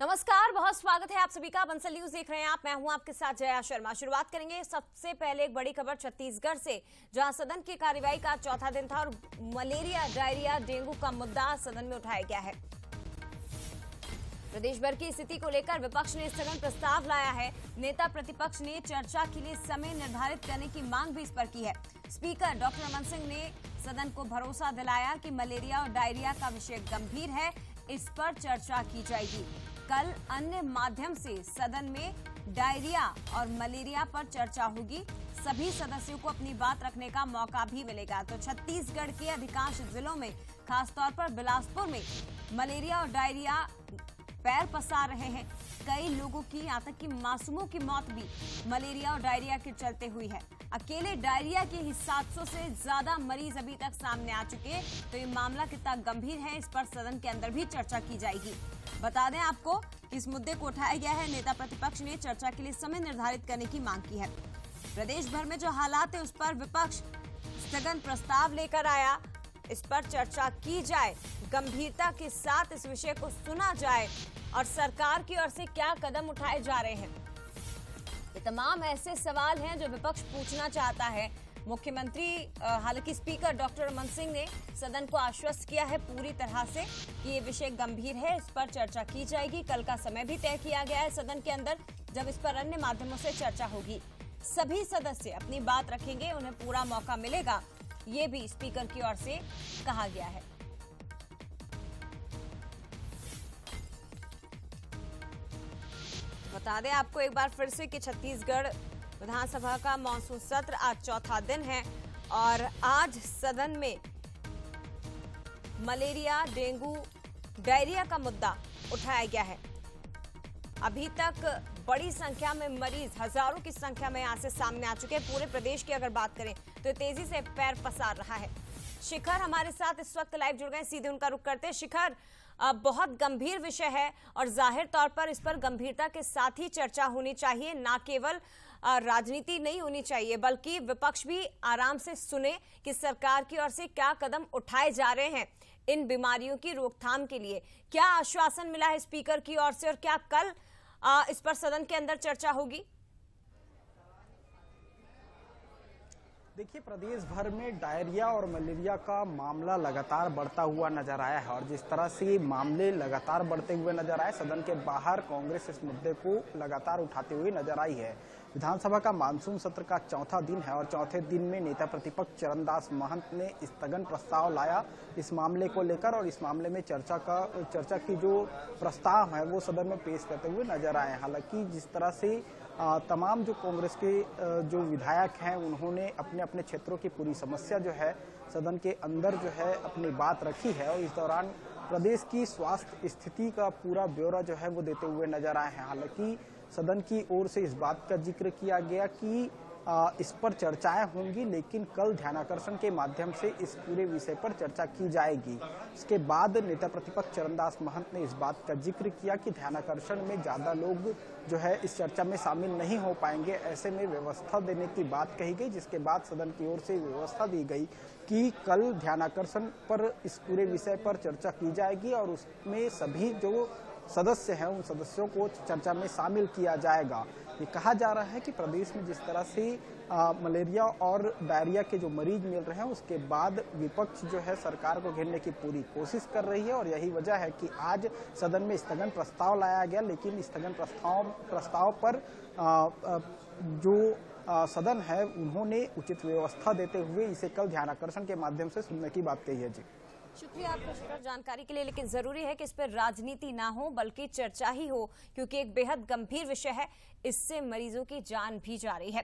नमस्कार, बहुत स्वागत है आप सभी का। बंसल न्यूज देख रहे हैं आप। मैं हूं आपके साथ जया शर्मा। शुरुआत करेंगे सबसे पहले एक बड़ी खबर छत्तीसगढ़ से, जहां सदन की कार्यवाही का चौथा दिन था और मलेरिया, डायरिया, डेंगू का मुद्दा सदन में उठाया गया है। प्रदेश भर की स्थिति को लेकर विपक्ष ने स्थगन प्रस्ताव लाया है। नेता प्रतिपक्ष ने चर्चा के लिए समय निर्धारित करने की मांग भी इस पर की है। स्पीकर डॉक्टर रमन सिंह ने सदन को भरोसा दिलाया कि मलेरिया और डायरिया का विषय गंभीर है, इस पर चर्चा की जाएगी। कल अन्य माध्यम से सदन में डायरिया और मलेरिया पर चर्चा होगी। सभी सदस्यों को अपनी बात रखने का मौका भी मिलेगा। तो छत्तीसगढ़ के अधिकांश जिलों में, खासतौर पर बिलासपुर में मलेरिया और डायरिया पैर पसार रहे हैं। कई लोगों की, यहाँ तक कि मासूमों की मौत भी मलेरिया और डायरिया के चलते हुई है। अकेले डायरिया के ही 700 से ज्यादा मरीज अभी तक सामने आ चुके हैं। तो ये मामला कितना गंभीर है, इस पर सदन के अंदर भी चर्चा की जाएगी। बता दें आपको कि इस मुद्दे को उठाया गया है। नेता प्रतिपक्ष ने चर्चा के लिए समय निर्धारित करने की मांग की है। प्रदेश भर में जो हालात है उस पर विपक्ष स्थगन प्रस्ताव लेकर आया, इस पर चर्चा की जाए, गंभीरता के साथ इस विषय को सुना जाए और सरकार की ओर से क्या कदम उठाए जा रहे हैं। ये तमाम ऐसे सवाल हैं जो विपक्ष पूछना चाहता है। मुख्यमंत्री, हालांकि स्पीकर डॉक्टर रमन सिंह ने सदन को आश्वस्त किया है पूरी तरह से कि ये विषय गंभीर है, इस पर चर्चा की जाएगी। कल का समय भी तय किया गया है सदन के अंदर, जब इस पर अन्य माध्यमों से चर्चा होगी। सभी सदस्य अपनी बात रखेंगे, उन्हें पूरा मौका मिलेगा, ये भी स्पीकर की ओर से कहा गया है। बता दें आपको एक बार फिर से कि छत्तीसगढ़ विधानसभा का मानसून सत्र आज चौथा दिन है और आज सदन में मलेरिया, डेंगू, डायरिया का मुद्दा उठाया गया है। अभी तक बड़ी संख्या में मरीज, हजारों की संख्या में यहाँ से सामने आ चुके हैं। पूरे प्रदेश की अगर बात करें तो तेजी से पैर पसार रहा है। शिखर हमारे साथ इस वक्त लाइव जुड़ गए, सीधे उनका रुख करते हैं। शिखर, बहुत गंभीर विषय है और जाहिर तौर पर इस पर गंभीरता के साथ ही चर्चा होनी चाहिए, ना केवल राजनीति नहीं होनी चाहिए, बल्कि विपक्ष भी आराम से सुने कि सरकार की ओर से क्या कदम उठाए जा रहे हैं इन बीमारियों की रोकथाम के लिए। क्या आश्वासन मिला है स्पीकर की ओर से और क्या कल इस पर सदन के अंदर चर्चा होगी? देखिए, प्रदेश भर में डायरिया और मलेरिया का मामला लगातार बढ़ता हुआ नजर आया है और जिस तरह से मामले लगातार बढ़ते हुए नजर आए, सदन के बाहर कांग्रेस इस मुद्दे को लगातार उठाते हुए नजर आई है। विधानसभा का मानसून सत्र का चौथा दिन है और चौथे दिन में नेता प्रतिपक्ष चरणदास महंत ने स्थगन प्रस्ताव लाया इस मामले को लेकर और इस मामले में चर्चा की जो प्रस्ताव है वो सदन में पेश करते हुए नजर आए। हालांकि जिस तरह से तमाम जो कांग्रेस के जो विधायक हैं उन्होंने अपने अपने क्षेत्रों की पूरी समस्या जो है सदन के अंदर जो है अपनी बात रखी है और इस दौरान प्रदेश की स्वास्थ्य स्थिति का पूरा ब्यौरा जो है वो देते हुए नजर आए हैं। हालांकि सदन की ओर से इस बात का जिक्र किया गया कि इस पर चर्चाएं होंगी, लेकिन कल ध्यानाकर्षण के माध्यम से इस पूरे विषय पर चर्चा की जाएगी। इसके बाद नेता प्रतिपक्ष चरणदास महंत ने इस बात का जिक्र किया कि ध्यानाकर्षण में ज्यादा लोग जो है इस चर्चा में शामिल नहीं हो पाएंगे, ऐसे में व्यवस्था देने की बात कही गई, जिसके बाद सदन की ओर से व्यवस्था दी गई कि कल ध्यानाकर्षण पर इस पूरे विषय पर चर्चा की जाएगी और उसमें सभी जो सदस्य हैं उन सदस्यों को चर्चा में शामिल किया जाएगा। ये कहा जा रहा है कि प्रदेश में जिस तरह से मलेरिया और डायरिया के जो मरीज मिल रहे हैं उसके बाद विपक्ष जो है सरकार को घेरने की पूरी कोशिश कर रही है और यही वजह है कि आज सदन में स्थगन प्रस्ताव लाया गया। लेकिन स्थगन प्रस्ताव पर जो सदन है उन्होंने उचित व्यवस्था देते हुए इसे कल ध्यानाकर्षण के माध्यम से सुनने की बात कही है। जी, शुक्रिया आपका शिखर जानकारी के लिए। लेकिन जरूरी है कि इस पर राजनीति ना हो बल्कि चर्चा ही हो, क्योंकि एक बेहद गंभीर विषय है, इससे मरीजों की जान भी जा रही है।